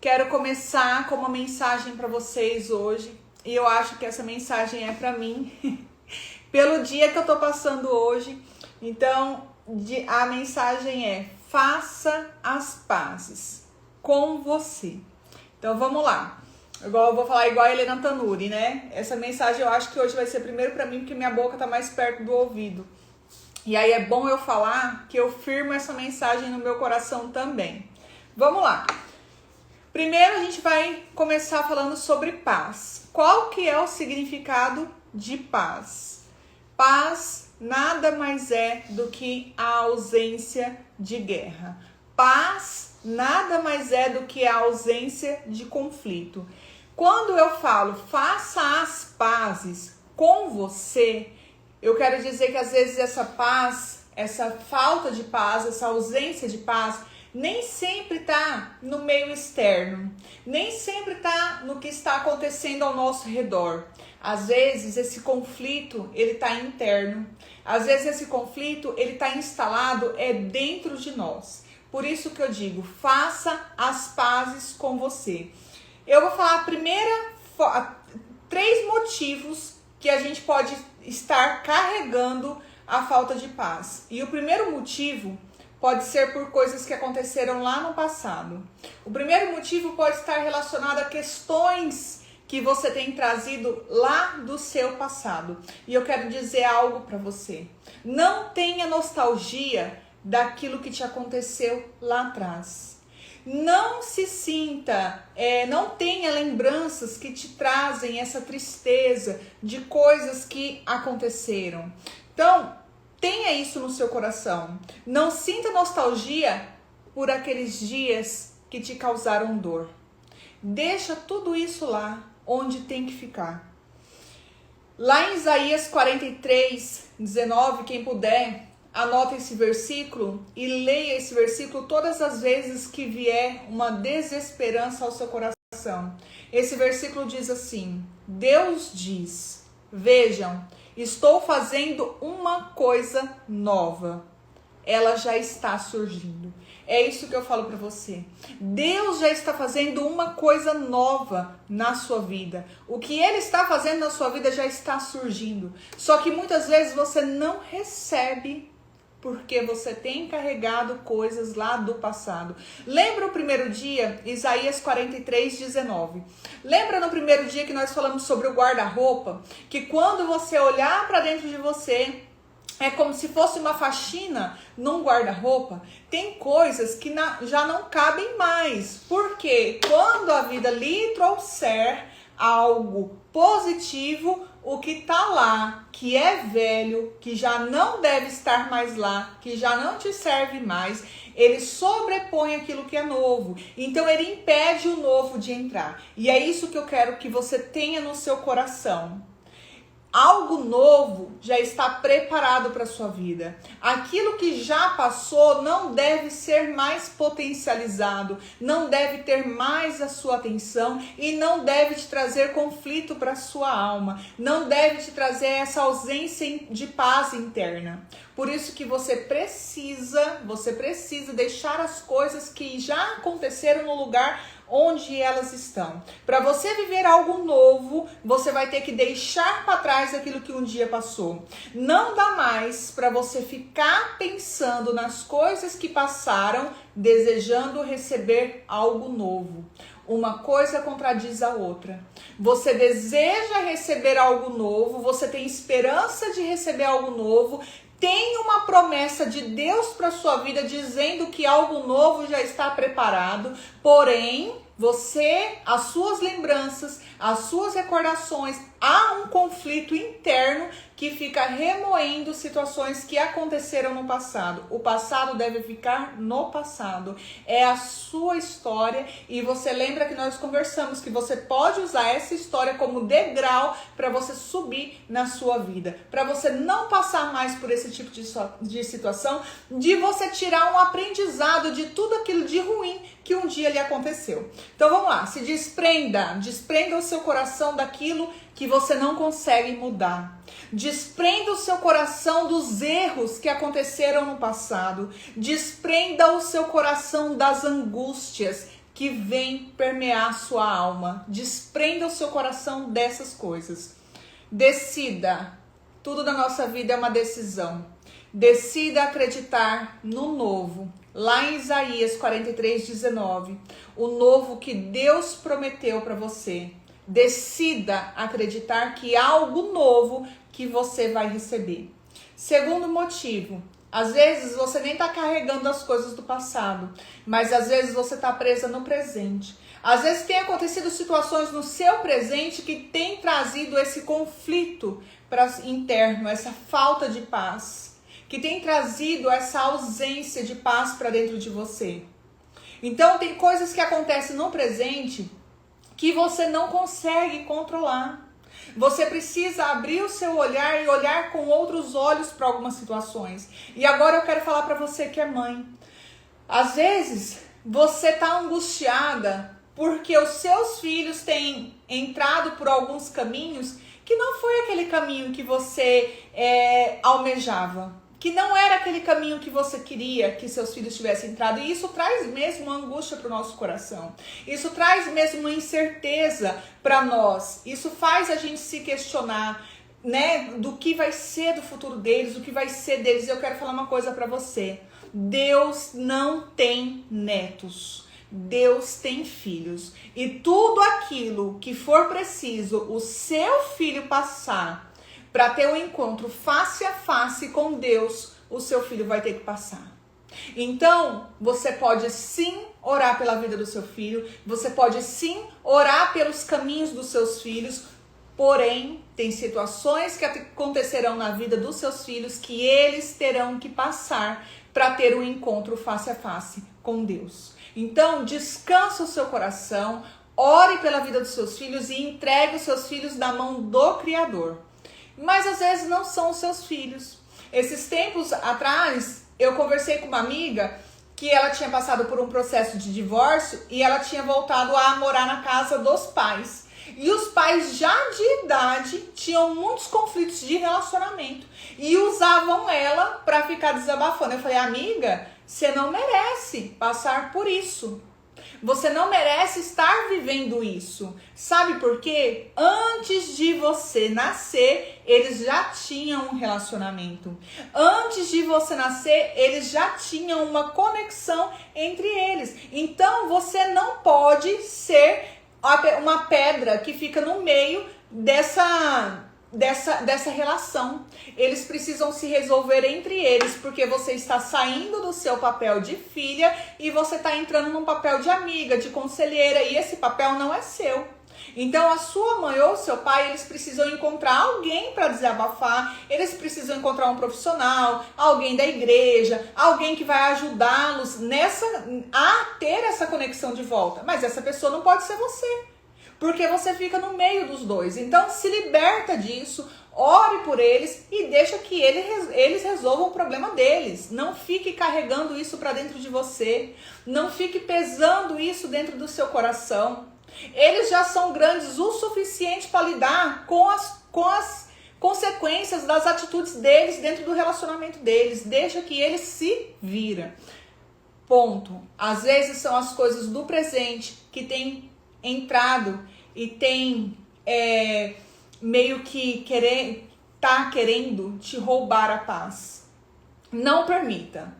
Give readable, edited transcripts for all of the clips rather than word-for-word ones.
Quero começar com uma mensagem para vocês hoje. E eu acho que essa mensagem é para mim, pelo dia que eu tô passando hoje. Então, a mensagem é: faça as pazes com você. Então, vamos lá. Eu vou falar igual a Helena Tanuri, né? Essa mensagem eu acho que hoje vai ser primeiro para mim, porque minha boca tá mais perto do ouvido. E aí é bom eu falar que eu firmo essa mensagem no meu coração também. Vamos lá. Primeiro a gente vai começar falando sobre paz. Qual que é o significado de paz? Paz nada mais é do que a ausência de guerra. Paz nada mais é do que a ausência de conflito. Quando eu falo faça as pazes com você, eu quero dizer que às vezes essa paz, essa falta de paz, essa ausência de paz, nem sempre está no meio externo, nem sempre está no que está acontecendo ao nosso redor. Às vezes esse conflito ele está interno, às vezes esse conflito ele está instalado dentro de nós. Por isso que eu digo, faça as pazes com você. Eu vou falar três motivos que a gente pode estar carregando a falta de paz. E o primeiro motivo pode ser por coisas que aconteceram lá no passado. O primeiro motivo pode estar relacionado a questões que você tem trazido lá do seu passado. E eu quero dizer algo para você. Não tenha nostalgia daquilo que te aconteceu lá atrás. Não se sinta, não tenha lembranças que te trazem essa tristeza de coisas que aconteceram. Então, tenha isso no seu coração. Não sinta nostalgia por aqueles dias que te causaram dor. Deixa tudo isso lá, onde tem que ficar. Lá em Isaías 43:19, quem puder, anota esse versículo e leia esse versículo todas as vezes que vier uma desesperança ao seu coração. Esse versículo diz assim: Deus diz, vejam, estou fazendo uma coisa nova. Ela já está surgindo. É isso que eu falo para você. Deus já está fazendo uma coisa nova na sua vida. O que Ele está fazendo na sua vida já está surgindo. Só que muitas vezes você não recebe porque você tem carregado coisas lá do passado. Lembra o primeiro dia, Isaías 43:19. Lembra no primeiro dia que nós falamos sobre o guarda-roupa? Que quando você olhar para dentro de você, é como se fosse uma faxina num guarda-roupa. Tem coisas que já não cabem mais. Porque quando a vida lhe trouxer algo positivo, o que tá lá, que é velho, que já não deve estar mais lá, que já não te serve mais, ele sobrepõe aquilo que é novo. Então ele impede o novo de entrar. E é isso que eu quero que você tenha no seu coração. Algo novo já está preparado para a sua vida. Aquilo que já passou não deve ser mais potencializado, não deve ter mais a sua atenção e não deve te trazer conflito para a sua alma, não deve te trazer essa ausência de paz interna. Por isso que você precisa deixar as coisas que já aconteceram no lugar onde elas estão. Para você viver algo novo, você vai ter que deixar para trás aquilo que um dia passou. Não dá mais para você ficar pensando nas coisas que passaram, desejando receber algo novo. Uma coisa contradiz a outra. Você deseja receber algo novo, você tem esperança de receber algo novo, tem uma promessa de Deus para sua vida dizendo que algo novo já está preparado, porém, as suas lembranças, as suas recordações, há um conflito interno que fica remoendo situações que aconteceram no passado. O passado deve ficar no passado. É a sua história e você lembra que nós conversamos que você pode usar essa história como degrau para você subir na sua vida. Para você não passar mais por esse tipo de situação, de você tirar um aprendizado de tudo aquilo de ruim que um dia lhe aconteceu. Então vamos lá, se desprenda o seu coração daquilo que você não consegue mudar. Desprenda o seu coração dos erros que aconteceram no passado. Desprenda o seu coração das angústias que vem permear a sua alma. Desprenda o seu coração dessas coisas. Decida. Tudo na nossa vida é uma decisão. Decida acreditar no novo. Lá em Isaías 43:19, o novo que Deus prometeu para você. Decida acreditar que há algo novo que você vai receber. Segundo motivo, às vezes você nem está carregando as coisas do passado, mas às vezes você está presa no presente. Às vezes tem acontecido situações no seu presente que tem trazido esse conflito interno, essa falta de paz, que tem trazido essa ausência de paz para dentro de você. Então tem coisas que acontecem no presente que você não consegue controlar. Você precisa abrir o seu olhar e olhar com outros olhos para algumas situações. E agora eu quero falar para você que é mãe. Às vezes você está angustiada porque os seus filhos têm entrado por alguns caminhos que não foi aquele caminho que você almejava. Que não era aquele caminho que você queria que seus filhos tivessem entrado. E isso traz mesmo uma angústia para o nosso coração. Isso traz mesmo uma incerteza para nós. Isso faz a gente se questionar, né, do que vai ser do futuro deles, do que vai ser deles. Eu quero falar uma coisa para você. Deus não tem netos. Deus tem filhos. E tudo aquilo que for preciso o seu filho passar para ter um encontro face a face com Deus, o seu filho vai ter que passar. Então, você pode sim orar pela vida do seu filho, você pode sim orar pelos caminhos dos seus filhos, porém, tem situações que acontecerão na vida dos seus filhos que eles terão que passar para ter um encontro face a face com Deus. Então, descansa o seu coração, ore pela vida dos seus filhos e entregue os seus filhos na mão do Criador. Mas às vezes não são os seus filhos. Esses tempos atrás, eu conversei com uma amiga que ela tinha passado por um processo de divórcio e ela tinha voltado a morar na casa dos pais. E os pais já de idade tinham muitos conflitos de relacionamento e usavam ela para ficar desabafando. Eu falei, amiga, você não merece passar por isso. Você não merece estar vivendo isso. Sabe por quê? Antes de você nascer, eles já tinham um relacionamento. Antes de você nascer, eles já tinham uma conexão entre eles. Então, você não pode ser uma pedra que fica no meio dessa relação. Eles precisam se resolver entre eles, porque você está saindo do seu papel de filha e você está entrando num papel de amiga, de conselheira, e esse papel não é seu. Então a sua mãe ou seu pai, eles precisam encontrar alguém para desabafar, eles precisam encontrar um profissional, alguém da igreja, alguém que vai ajudá-los a ter essa conexão de volta. Mas essa pessoa não pode ser você, porque você fica no meio dos dois. Então se liberta disso, ore por eles e deixa que eles resolvam o problema deles. Não fique carregando isso para dentro de você, não fique pesando isso dentro do seu coração. Eles já são grandes o suficiente para lidar com as consequências das atitudes deles dentro do relacionamento deles. Deixa que eles se viram. Ponto. Às vezes são as coisas do presente que têm entrado e tem meio que querendo te roubar a paz. Não permita.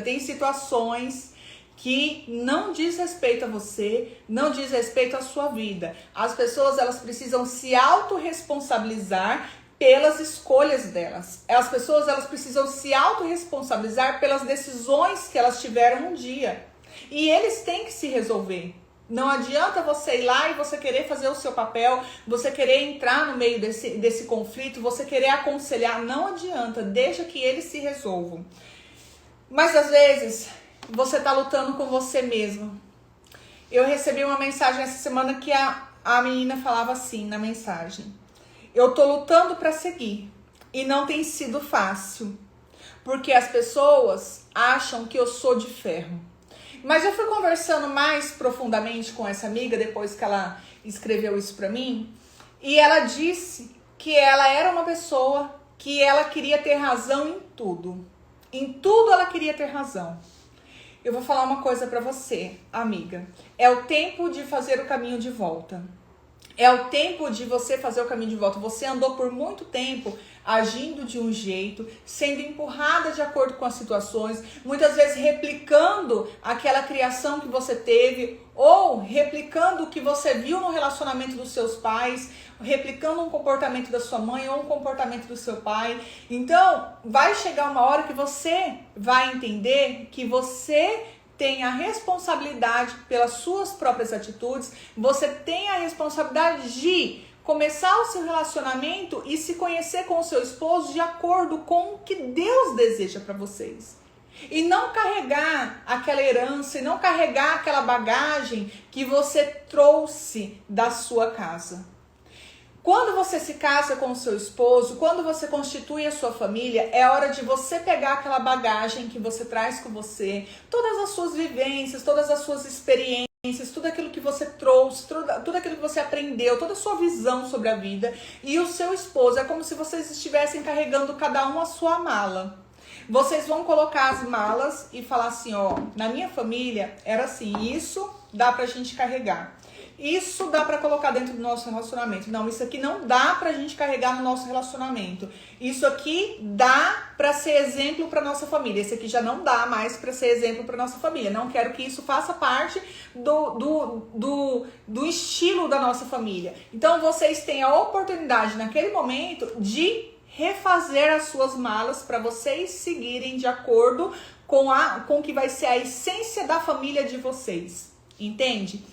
Tem situações que não diz respeito a você, não diz respeito à sua vida. As pessoas, elas precisam se autorresponsabilizar pelas escolhas delas. As pessoas, elas precisam se autorresponsabilizar pelas decisões que elas tiveram um dia. E eles têm que se resolver. Não adianta você ir lá e você querer fazer o seu papel, você querer entrar no meio desse conflito, você querer aconselhar. Não adianta, deixa que eles se resolvam. Mas às vezes você tá lutando com você mesmo. Eu recebi uma mensagem essa semana que a menina falava assim na mensagem: eu tô lutando para seguir e não tem sido fácil, porque as pessoas acham que eu sou de ferro. Mas eu fui conversando mais profundamente com essa amiga depois que ela escreveu isso pra mim, e ela disse que ela era uma pessoa que ela queria ter razão em tudo. Em tudo ela queria ter razão. eu vou falar uma coisa pra você, amiga. É o tempo de fazer o caminho de volta. É o tempo de você fazer o caminho de volta. Você andou por muito tempo agindo de um jeito, sendo empurrada de acordo com as situações, muitas vezes replicando aquela criação que você teve, ou replicando o que você viu no relacionamento dos seus pais, replicando um comportamento da sua mãe ou um comportamento do seu pai. Então, vai chegar uma hora que você vai entender que você tem a responsabilidade pelas suas próprias atitudes, você tem a responsabilidade de começar o seu relacionamento e se conhecer com o seu esposo de acordo com o que Deus deseja para vocês. E não carregar aquela herança, e não carregar aquela bagagem que você trouxe da sua casa. Quando você se casa com o seu esposo, quando você constitui a sua família, é hora de você pegar aquela bagagem que você traz com você, todas as suas vivências, todas as suas experiências, tudo aquilo que você trouxe, tudo aquilo que você aprendeu, toda a sua visão sobre a vida, e o seu esposo. É como se vocês estivessem carregando cada um a sua mala. Vocês vão colocar as malas e falar assim, ó, na minha família era assim, isso dá pra gente carregar. Isso dá pra colocar dentro do nosso relacionamento. Não, isso aqui não dá pra gente carregar no nosso relacionamento. Isso aqui dá pra ser exemplo pra nossa família. Esse aqui já não dá mais pra ser exemplo pra nossa família. Não quero que isso faça parte do estilo da nossa família. Então, vocês têm a oportunidade, naquele momento, de refazer as suas malas para vocês seguirem de acordo com o que vai ser a essência da família de vocês. Entende?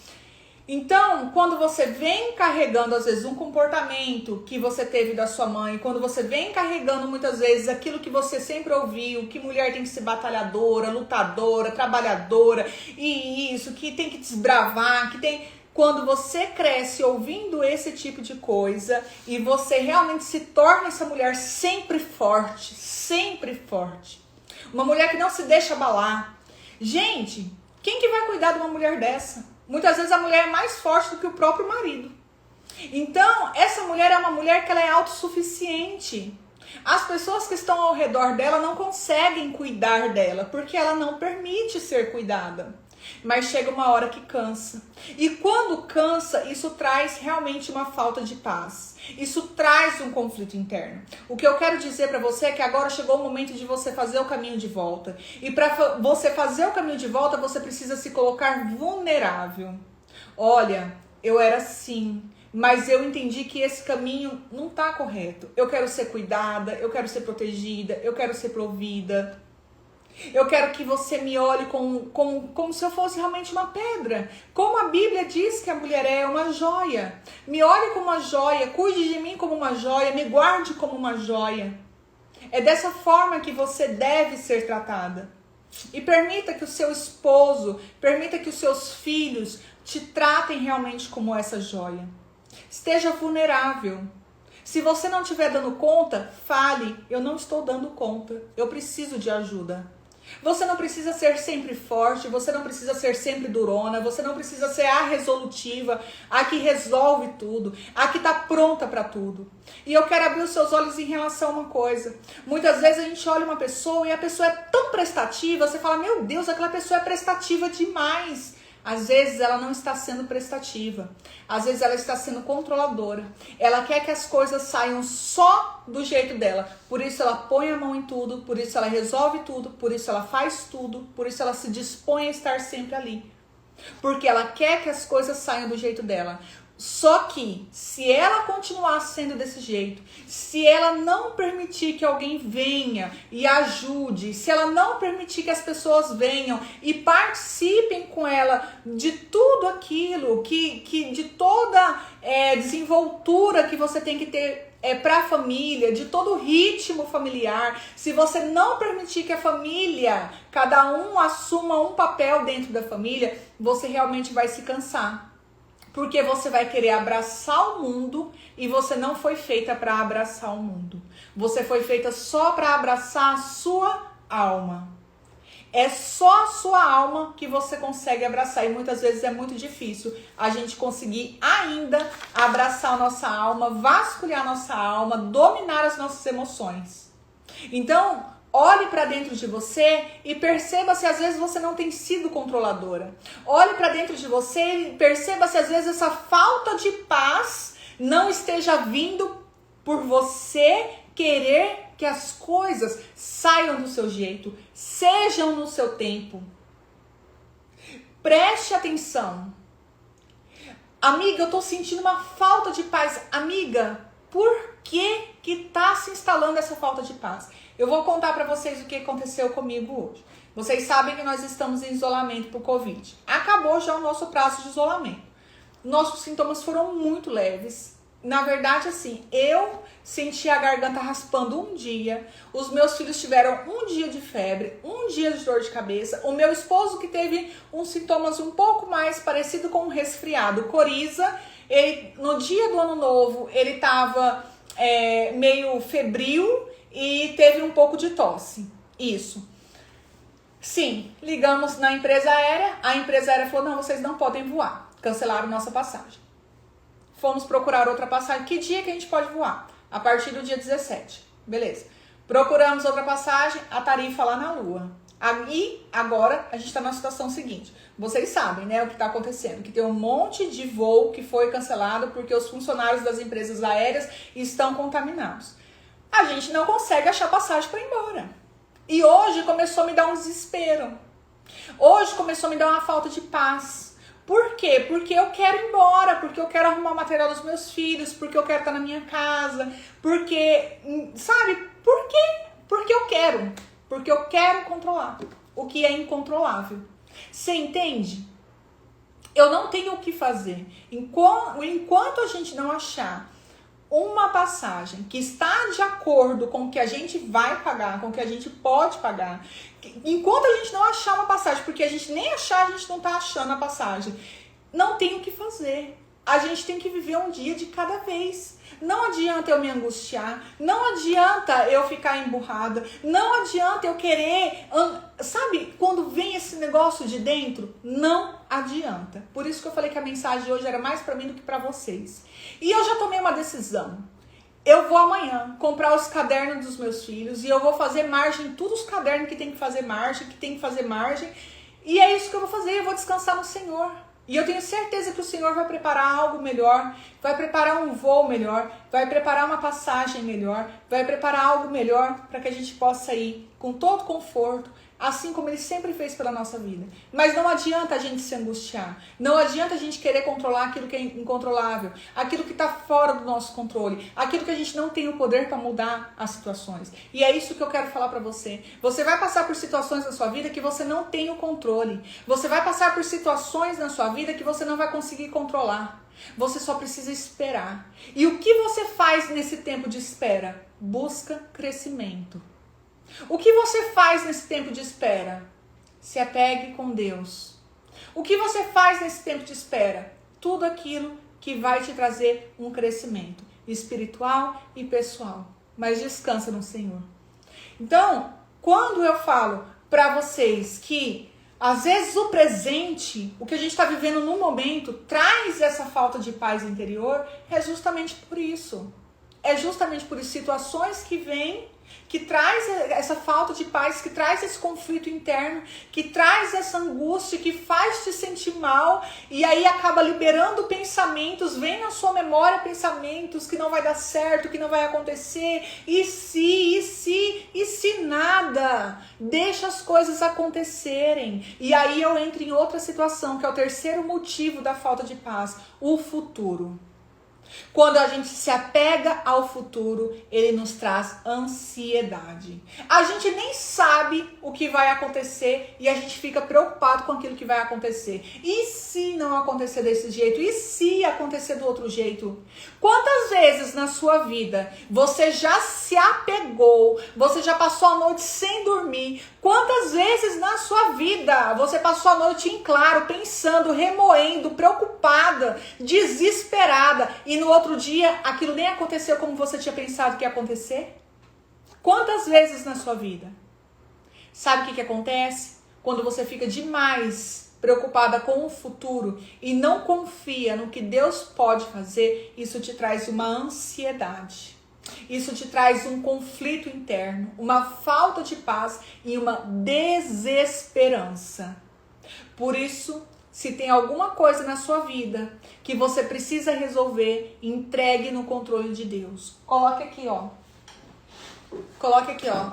Então, quando você vem carregando, às vezes, um comportamento que você teve da sua mãe, quando você vem carregando, muitas vezes, aquilo que você sempre ouviu, que mulher tem que ser batalhadora, lutadora, trabalhadora, e isso, que tem que desbravar, que tem... Quando você cresce ouvindo esse tipo de coisa e você realmente se torna essa mulher sempre forte, uma mulher que não se deixa abalar. Gente, quem que vai cuidar de uma mulher dessa? Muitas vezes a mulher é mais forte do que o próprio marido. Então, essa mulher é uma mulher que ela é autossuficiente. As pessoas que estão ao redor dela não conseguem cuidar dela, porque ela não permite ser cuidada. Mas chega uma hora que cansa. E quando cansa, isso traz realmente uma falta de paz. Isso traz um conflito interno. O que eu quero dizer pra você é que agora chegou o momento de você fazer o caminho de volta. E pra você fazer o caminho de volta, você precisa se colocar vulnerável. Olha, eu era assim, mas eu entendi que esse caminho não tá correto. Eu quero ser cuidada, eu quero ser protegida, eu quero ser provida. Eu quero que você me olhe como se eu fosse realmente uma pedra. Como a Bíblia diz que a mulher é uma joia. Me olhe como uma joia, cuide de mim como uma joia, me guarde como uma joia. É dessa forma que você deve ser tratada. E permita que o seu esposo, permita que os seus filhos te tratem realmente como essa joia. Esteja vulnerável. Se você não estiver dando conta, fale, eu não estou dando conta, eu preciso de ajuda. Você não precisa ser sempre forte, você não precisa ser sempre durona, você não precisa ser a resolutiva, a que resolve tudo, a que está pronta para tudo. E eu quero abrir os seus olhos em relação a uma coisa. Muitas vezes a gente olha uma pessoa e a pessoa é tão prestativa, você fala, meu Deus, aquela pessoa é prestativa demais. Às vezes ela não está sendo prestativa, às vezes ela está sendo controladora. Ela quer que as coisas saiam só do jeito dela, por isso ela põe a mão em tudo, por isso ela resolve tudo, por isso ela faz tudo, por isso ela se dispõe a estar sempre ali. Porque ela quer que as coisas saiam do jeito dela. Só que, se ela continuar sendo desse jeito, se ela não permitir que alguém venha e ajude, se ela não permitir que as pessoas venham e participem com ela de tudo aquilo, de toda desenvoltura que você tem que ter para a família, de todo o ritmo familiar, se você não permitir que a família, cada um assuma um papel dentro da família, você realmente vai se cansar. Porque você vai querer abraçar o mundo e você não foi feita para abraçar o mundo. Você foi feita só para abraçar a sua alma. É só a sua alma que você consegue abraçar. E muitas vezes é muito difícil a gente conseguir ainda abraçar a nossa alma, vasculhar a nossa alma, dominar as nossas emoções. Então, Olhe para dentro de você e perceba se às vezes você não tem sido controladora. Olhe para dentro de você e perceba se às vezes essa falta de paz não esteja vindo por você querer que as coisas saiam do seu jeito, sejam no seu tempo. Preste atenção. Amiga, eu tô sentindo uma falta de paz. Amiga, por que tá se instalando essa falta de paz? Eu vou contar para vocês o que aconteceu comigo hoje. Vocês sabem que nós estamos em isolamento por Covid. Acabou já o nosso prazo de isolamento. Nossos sintomas foram muito leves. Na verdade, assim, eu senti a garganta raspando um dia. Os meus filhos tiveram um dia de febre, um dia de dor de cabeça. O meu esposo, que teve uns sintomas um pouco mais parecido com um resfriado, coriza. Ele, no dia do ano novo, ele estava meio febril e teve um pouco de tosse. Isso. Sim, ligamos na empresa aérea. A empresa aérea falou, não, vocês não podem voar. Cancelaram nossa passagem. Fomos procurar outra passagem. Que dia que a gente pode voar? A partir do dia 17. Beleza. Procuramos outra passagem, a tarifa lá na lua. Aí, agora, a gente está na situação seguinte. Vocês sabem, né, o que está acontecendo. Que tem um monte de voo que foi cancelado porque os funcionários das empresas aéreas estão contaminados. A gente não consegue achar passagem para ir embora. E hoje começou a me dar um desespero. Hoje começou a me dar uma falta de paz. Por quê? Porque eu quero ir embora, porque eu quero arrumar o material dos meus filhos, porque eu quero estar na minha casa, porque, sabe, por quê? Porque eu quero controlar o que é incontrolável. Você entende? Eu não tenho o que fazer. Enquanto a gente não achar uma passagem que está de acordo com o que a gente vai pagar, com o que a gente pode pagar, enquanto a gente não achar uma passagem, porque a gente nem achar, a gente não está achando a passagem, não tem o que fazer. A gente tem que viver um dia de cada vez. Não adianta eu me angustiar, não adianta eu ficar emburrada, não adianta eu querer, sabe, quando vem esse negócio de dentro, não adianta. Por isso que eu falei que a mensagem de hoje era mais para mim do que para vocês. E eu já tomei uma decisão. Eu vou amanhã comprar os cadernos dos meus filhos e eu vou fazer margem, todos os cadernos que tem que fazer margem, e é isso que eu vou fazer, eu vou descansar no Senhor. E eu tenho certeza que o Senhor vai preparar algo melhor, vai preparar um voo melhor, vai preparar uma passagem melhor, vai preparar algo melhor para que a gente possa ir com todo conforto, assim como Ele sempre fez pela nossa vida. Mas não adianta a gente se angustiar, não adianta a gente querer controlar aquilo que é incontrolável, aquilo que está fora do nosso controle, aquilo que a gente não tem o poder para mudar as situações. E é isso que eu quero falar para você. Você vai passar por situações na sua vida que você não tem o controle. Você vai passar por situações na sua vida que você não vai conseguir controlar. Você só precisa esperar. E o que você faz nesse tempo de espera? Busca crescimento. O que você faz nesse tempo de espera? Se apegue com Deus. O que você faz nesse tempo de espera? Tudo aquilo que vai te trazer um crescimento espiritual e pessoal. Mas descansa no Senhor. Então, quando eu falo para vocês que às vezes o presente, o que a gente está vivendo no momento, traz essa falta de paz interior, é justamente por isso. É justamente por isso, situações que vêm, que traz essa falta de paz, que traz esse conflito interno, que traz essa angústia, que faz te sentir mal, e aí acaba liberando pensamentos, vem na sua memória pensamentos que não vai dar certo, que não vai acontecer, e se nada, deixa as coisas acontecerem. E aí eu entro em outra situação, que é o terceiro motivo da falta de paz, o futuro. Quando a gente se apega ao futuro, ele nos traz ansiedade. A gente nem sabe o que vai acontecer e a gente fica preocupado com aquilo que vai acontecer. E se não acontecer desse jeito? E se acontecer do outro jeito? Quantas vezes na sua vida você já se apegou, você já passou a noite sem dormir? Quantas vezes na sua vida você passou a noite em claro, pensando, remoendo, preocupada, desesperada, e no outro dia aquilo nem aconteceu como você tinha pensado que ia acontecer? Quantas vezes na sua vida? Sabe o que acontece? Quando você fica demais preocupada com o futuro e não confia no que Deus pode fazer, isso te traz uma ansiedade. Isso te traz um conflito interno, uma falta de paz e uma desesperança. Por isso, se tem alguma coisa na sua vida que você precisa resolver, entregue no controle de Deus. Coloque aqui, ó. Coloque aqui, ó.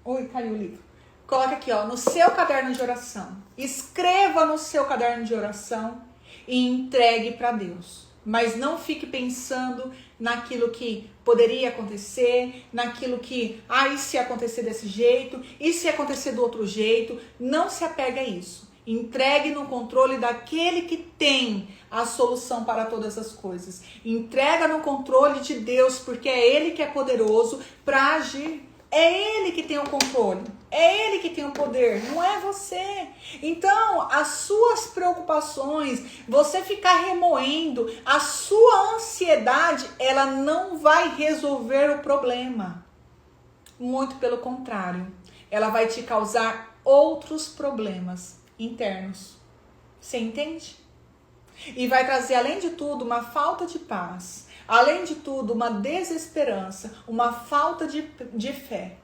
Ui, caiu o livro. Coloque aqui, ó, no seu caderno de oração. Escreva no seu caderno de oração e entregue para Deus. Mas não fique pensando naquilo que poderia acontecer, naquilo que, e se acontecer desse jeito, e se acontecer do outro jeito. Não se apegue a isso. Entregue no controle daquele que tem a solução para todas as coisas. Entrega no controle de Deus, porque é Ele que é poderoso para agir. É Ele que tem o controle. É Ele que tem o poder, não é você. Então, as suas preocupações, você ficar remoendo, a sua ansiedade, ela não vai resolver o problema. Muito pelo contrário, ela vai te causar outros problemas internos. Você entende? E vai trazer, além de tudo, uma falta de paz. Além de tudo, uma desesperança, uma falta de fé.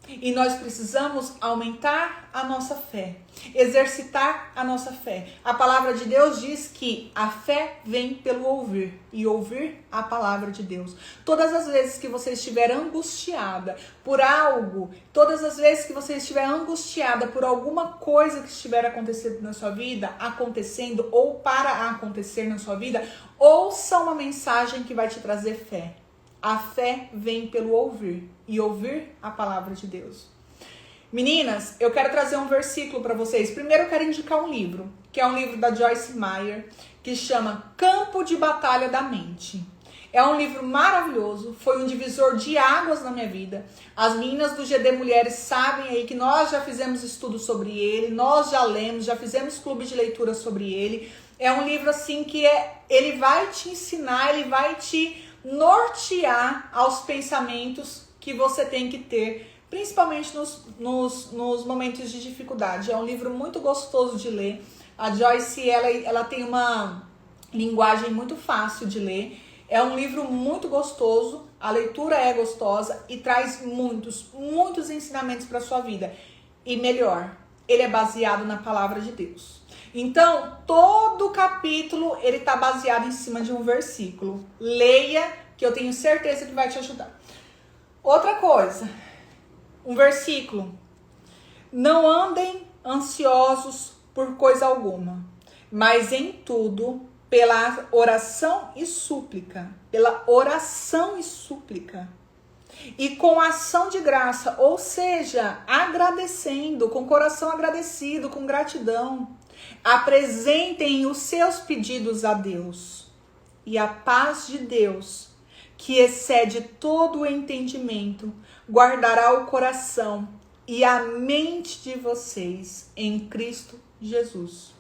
E nós precisamos aumentar a nossa fé, exercitar a nossa fé. A palavra de Deus diz que a fé vem pelo ouvir, e ouvir a palavra de Deus. Todas as vezes que você estiver angustiada por algo, todas as vezes que você estiver angustiada por alguma coisa que estiver acontecendo na sua vida, acontecendo ou para acontecer na sua vida, ouça uma mensagem que vai te trazer fé. A fé vem pelo ouvir, e ouvir a palavra de Deus. Meninas, eu quero trazer um versículo para vocês. Primeiro eu quero indicar um livro, que é um livro da Joyce Meyer, que chama Campo de Batalha da Mente. É um livro maravilhoso, foi um divisor de águas na minha vida. As meninas do GD Mulheres sabem aí que nós já fizemos estudo sobre ele, nós já lemos, já fizemos clube de leitura sobre ele. É um livro assim que ele vai te ensinar, ele vai te nortear aos pensamentos que você tem que ter, principalmente nos momentos de dificuldade. É um livro muito gostoso de ler. A Joyce, ela tem uma linguagem muito fácil de ler. É um livro muito gostoso, a leitura é gostosa e traz muitos ensinamentos para a sua vida. E melhor, ele é baseado na palavra de Deus. Então, todo capítulo, ele está baseado em cima de um versículo. Leia, que eu tenho certeza que vai te ajudar. Outra coisa, um versículo. Não andem ansiosos por coisa alguma, mas em tudo, pela oração e súplica. E com ação de graça, ou seja, agradecendo, com coração agradecido, com gratidão. Apresentem os seus pedidos a Deus. E a paz de Deus, que excede todo o entendimento, guardará o coração e a mente de vocês em Cristo Jesus.